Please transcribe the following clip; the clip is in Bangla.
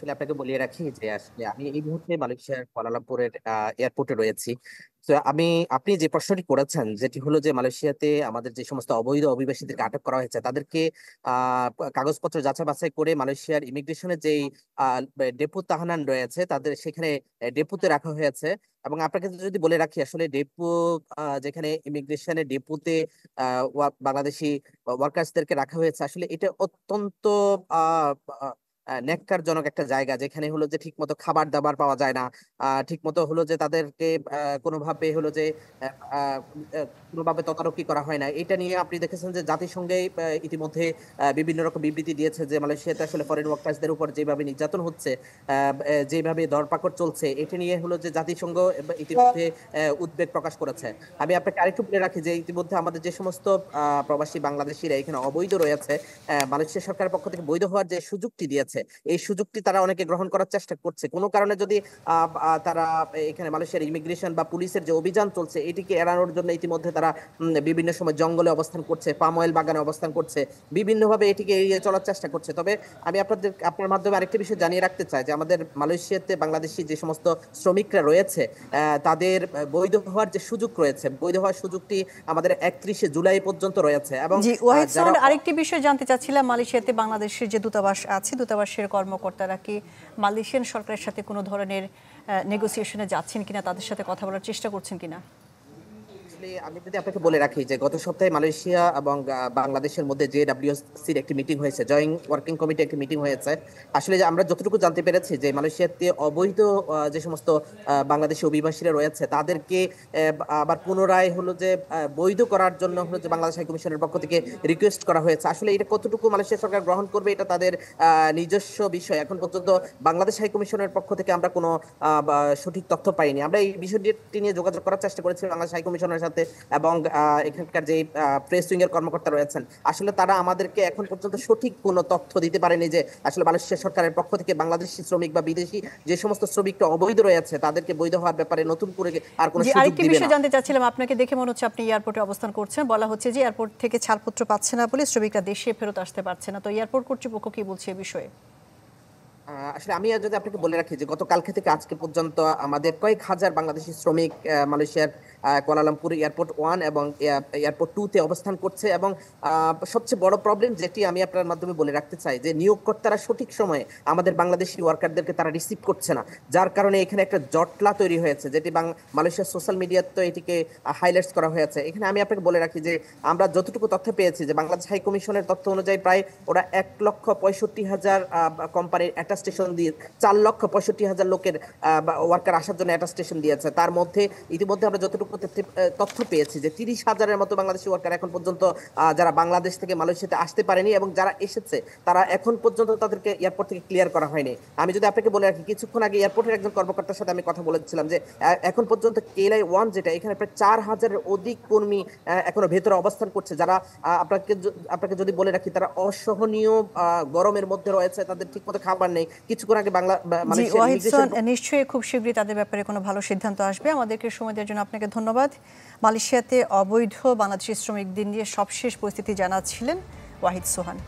আসলে আপনাকে বলিয়ে রাখি যে আসলে আমি এই মুহূর্তে মালয়েশিয়ার কুয়ালালামপুরের এয়ারপোর্টে রয়েছি। তো আপনি যে প্রশ্নটি করেছেন যেটি হলো যে মালয়েশিয়াতে আমাদের যে সমস্ত অবৈধ অভিবাসীদেরকে আটক করা হয়েছে তাদেরকে কাগজপত্র যাচাই বাছাই করে মালয়েশিয়ার ইমিগ্রেশনের যেই ডেপো তাহানান রয়েছে তাদের সেখানে ডেপুতে রাখা হয়েছে। এবং আপনাকে যদি বলে রাখি আসলে ডেপো যেখানে ইমিগ্রেশনের ডেপুতে বাংলাদেশি ওয়ার্কার্সদেরকে রাখা হয়েছে আসলে এটা অত্যন্ত নেক্কারজনক একটা জায়গা, যেখানে হলো যে ঠিক মতো খাবার দাবার পাওয়া যায় না। ঠিক মতো হলো যে তাদেরকে কোনোভাবে হলো যে আহ, আহ, কোনোভাবে তদারকি করা হয় না। এটা নিয়ে আপনি দেখেছেন যে জাতিসংঘে ইতিমধ্যে বিভিন্ন রকম বিবৃতি দিয়েছে যে মালয়েশিয়াতে আসলে ফরেন ওয়ার্কার্সদের উপর যেভাবে নির্যাতন হচ্ছে, যেভাবে ধরপাকড় চলছে, এটা নিয়ে হলো যে জাতিসংঘ ইতিমধ্যে উদ্বেগ প্রকাশ করেছে। আমি আপনাকে আরেকটু বলে রাখি যে ইতিমধ্যে আমাদের যে সমস্ত প্রবাসী বাংলাদেশিরা এখানে অবৈধ রয়েছে, মালয়েশিয়া সরকারের পক্ষ থেকে বৈধ হওয়ার যে সুযোগটি দিয়েছে এই সুযোগটি তারা অনেকে গ্রহণ করার চেষ্টা করছে। কোনো কারণে যদি তারা এখানে মালয়েশিয়ার ইমিগ্রেশন বা পুলিশের যে অভিযান চলছে এটিকে এড়ানোর জন্য ইতিমধ্যে তারা বিভিন্ন সময় জঙ্গলে অবস্থান করছে, পাম অয়েল বাগানে অবস্থান করছে, বিভিন্নভাবে এটিকে এড়িয়ে চলার চেষ্টা করছে। তবে আমি আপনার মাধ্যমে আরেকটি বিষয় জানিয়ে রাখতে চাই যে আমাদের মালয়েশিয়াতে বাংলাদেশি যে সমস্ত শ্রমিকরা রয়েছে তাদের বৈধ হওয়ার যে সুযোগ রয়েছে, বৈধ হওয়ার সুযোগটি আমাদের 31শে জুলাই পর্যন্ত রয়েছে। এবং জি ওয়াহিদ যারা সোহান, আরেকটি বিষয় জানতে চাচ্ছিলাম, মালয়েশিয়াতে বাংলাদেশের যে দূতাবাস আছে, দূতাবাসের কর্মকর্তারা কি মালয়েশিয়ান সরকারের সাথে কোনো ধরনের নেগোসিয়েশনে যাচ্ছেন কিনা, তাদের সাথে কথা বলার চেষ্টা করছেন কিনা? আমি যদি আপনাকে বলে রাখি যে গত সপ্তাহে মালয়েশিয়া এবং বাংলাদেশের মধ্যে JWCর একটি মিটিং হয়েছে, জয়েন্ট ওয়ার্কিং কমিটি একটি মিটিং হয়েছে। আসলে যে আমরা যতটুকু জানতে পেরেছি যে মালয়েশিয়াতে অবৈধ যে সমস্ত বাংলাদেশি অভিবাসীরা রয়েছে তাদেরকে আবার পুনরায় হলো যে বৈধ করার জন্য হলো যে বাংলাদেশ হাই কমিশনের পক্ষ থেকে রিকোয়েস্ট করা হয়েছে। আসলে এটা কতটুকু মালয়েশিয়া সরকার গ্রহণ করবে এটা তাদের নিজস্ব বিষয়। এখন পর্যন্ত বাংলাদেশ হাই কমিশনের পক্ষ থেকে আমরা কোনো সঠিক তথ্য পাইনি। আমরা এই বিষয়টি নিয়ে যোগাযোগ করার চেষ্টা করেছি বাংলাদেশ হাই কমিশনের সাথে, এবং এখানকার যে প্রেস উইং এর কর্মকর্তা রয়েছেন আসলে তারা আমাদেরকে এখন পর্যন্ত সঠিক কোনো তথ্য দিতে পারেনি যে আসলে মালয়েশিয়া সরকারের পক্ষ থেকে বাংলাদেশি শ্রমিক বা বিদেশি যে সমস্ত শ্রমিকরা অবৈধ রয়েছে তাদেরকে বৈধ হওয়ার ব্যাপারে নতুন করে আর কোনো সুযোগ আরেকটি দিবে বিষয় না। জানতে চাচ্ছিলাম, আপনাকে দেখে মনে হচ্ছে আপনি এয়ারপোর্টে অবস্থান করছেন। বলা হচ্ছে যে এয়ারপোর্ট থেকে ছাড়পত্র পাচ্ছে না বলে শ্রমিকরা দেশে ফেরত আসতে পারছে না, তো এয়ারপোর্ট কর্তৃপক্ষ কি বলছে এই বিষয়ে? আসলে আমি যদি আপনাকে বলে রাখি যে গতকালকে থেকে আজকে পর্যন্ত আমাদের কয়েক হাজার বাংলাদেশি শ্রমিক মালয়েশিয়ার কুয়ালালামপুর এয়ারপোর্ট 1 এবং এয়ারপোর্ট 2 তে অবস্থান করছে। এবং সবচেয়ে বড় প্রবলেম যেটি আমি আপনার মাধ্যমে বলে রাখতে চাই যে নিয়োগকর্তারা সঠিক সময়ে আমাদের বাংলাদেশি ওয়ার্কারদেরকে তারা রিসিভ করছে না, যার কারণে এখানে একটা জটলা তৈরি হয়েছে, যেটি মালয়েশিয়ার সোশ্যাল মিডিয়াতে এটিকে হাইলাইটস করা হয়েছে। এখানে আমি আপনাকে বলে রাখি যে আমরা যতটুকু তথ্য পেয়েছি যে বাংলাদেশ হাই কমিশনের তথ্য অনুযায়ী প্রায় ওরা 1,65,000 কোম্পানির স্টেশন দিয়ে 4,65,000 লোকের ওয়ার্কার আসার জন্য একটা স্টেশন দিয়েছে। তার মধ্যে ইতিমধ্যে আমরা যতটুকু তথ্য পেয়েছি যে 30,000-এর মতো বাংলাদেশি ওয়ার্কার এখন পর্যন্ত যারা বাংলাদেশ থেকে মালয়েশিয়াতে আসতে পারেনি, এবং যারা এসেছে তারা এখন পর্যন্ত তাদেরকে এয়ারপোর্ট থেকে ক্লিয়ার করা হয়নি। আমি যদি আপনাকে বলে রাখি, কিছুক্ষণ আগে এয়ারপোর্টের একজন কর্মকর্তার সাথে আমি কথা বলেছিলাম যে এখন পর্যন্ত KLI-1 যেটা, এখানে প্রায় 4,000-এর অধিক কর্মী এখনো ভেতরে অবস্থান করছে, যারা আপনাকে যদি বলে রাখি তারা অসহনীয় গরমের মধ্যে রয়েছে, তাদের ঠিকমতো খাবার নেই। কিছুক্ষণ আগে নিশ্চয়ই খুব শীঘ্রই তাদের ব্যাপারে কোনো ভালো সিদ্ধান্ত আসবে। আমাদেরকে সময় দেওয়ার জন্য আপনাকে ধন্যবাদ। মালয়েশিয়াতে অবৈধ বাংলাদেশি শ্রমিকদের নিয়ে সবশেষ পরিস্থিতি জানাচ্ছিলেন ওয়াহিদ সোহান।